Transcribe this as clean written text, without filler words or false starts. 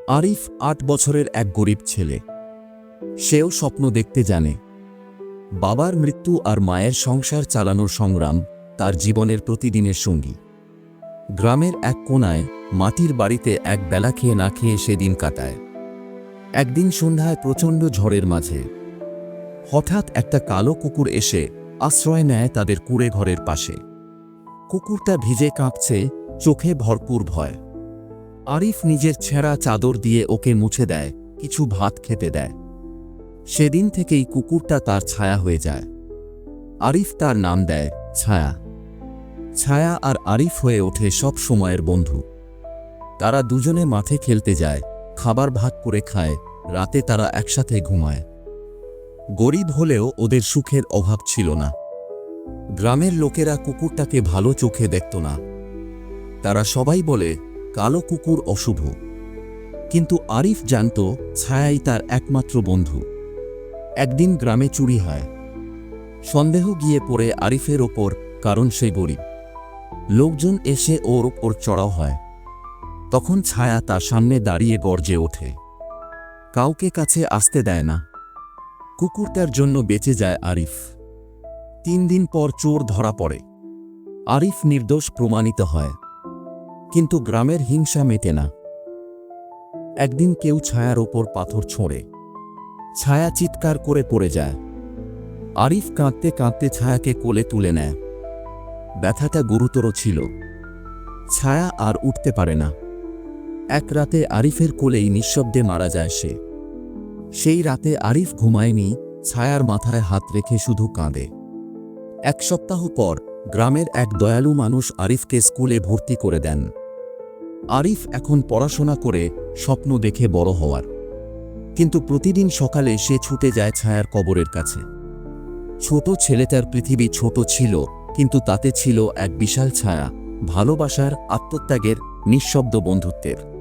আরিফ ৮ বছরের এক গরিব ছেলে। সেও স্বপ্ন দেখতে জানে। বাবার মৃত্যু আর মায়ের সংসার চালানোর সংগ্রাম তার জীবনের প্রতিদিনের সঙ্গী। গ্রামের এক কোণায় মাটির বাড়িতে এক বেলা খেয়ে না খেয়ে সে দিন কাটায়। একদিন সন্ধ্যায় প্রচণ্ড ঝড়ের মাঝে হঠাৎ একটা কালো কুকুর এসে আশ্রয় নেয় তাদের কুঁড়ে ঘরের পাশে। কুকুরটা ভিজে কাঁপছে, চোখে ভরপুর ভয়। আরিফ নিজের ছেঁড়া চাদর দিয়ে ওকে মুছে দেয়, কিছু ভাত খেতে দেয়। সেদিন থেকেই কুকুরটা তার ছায়া হয়ে যায়। আরিফ তার নাম দেয় ছায়া। ছায়া আর আরিফ হয়ে ওঠে সব সময়ের বন্ধু। তারা দুজনে মাঠে খেলতে যায়, খাবার ভাগ করে খায়, রাতে তারা একসাথে ঘুমায়। গরিব হলেও ওদের সুখের অভাব ছিল না। গ্রামের লোকেরা কুকুরটাকে ভালো চোখে দেখত না। তারা সবাই বলে কালো কুকুর অশুভ। কিন্তু আরিফ জানত ছায়াই তার একমাত্র বন্ধু। একদিন গ্রামে চুরি হয়। সন্দেহ গিয়ে পড়ে আরিফের ওপর, কারণ সে গরিব। লোকজন এসে ওর ওপর চড়াও হয়। তখন ছায়া তার সামনে দাঁড়িয়ে গর্জে ওঠে। কাউকে কাছে আসতে দেয় না। কুকুরটার জন্য বেঁচে যায় আরিফ। ৩ দিন পর চোর ধরা পড়ে। আরিফ নির্দোষ প্রমাণিত হয়। কিন্তু গ্রামের হিংসা মেটে না। একদিন কেউ ছায়ার ওপর পাথর ছোঁড়ে। ছায়া চিৎকার করে পড়ে যায়। আরিফ কাঁদতে কাঁদতে ছায়াকে কোলে তুলে নেয়। ব্যথাটা গুরুতর ছিল। ছায়া আর উঠতে পারে না। এক রাতে আরিফের কোলেই নিঃশব্দে মারা যায় সে। সেই রাতে আরিফ ঘুমায়নি, ছায়ার মাথায় হাত রেখে শুধু কাঁদে। ১ সপ্তাহ পর গ্রামের এক দয়ালু মানুষ আরিফকে স্কুলে ভর্তি করে দেন। আরিফ এখন পড়াশোনা করে স্বপ্ন দেখে বড় হওয়ার। কিন্তু প্রতিদিন সকালে সে ছুটে যায় ছায়ার কবরের কাছে। ছোট ছেলেটার পৃথিবী ছোট ছিল, কিন্তু তাতে ছিল এক বিশাল ছায়া, ভালোবাসার, আত্মত্যাগের, নিঃশব্দ বন্ধুত্বের।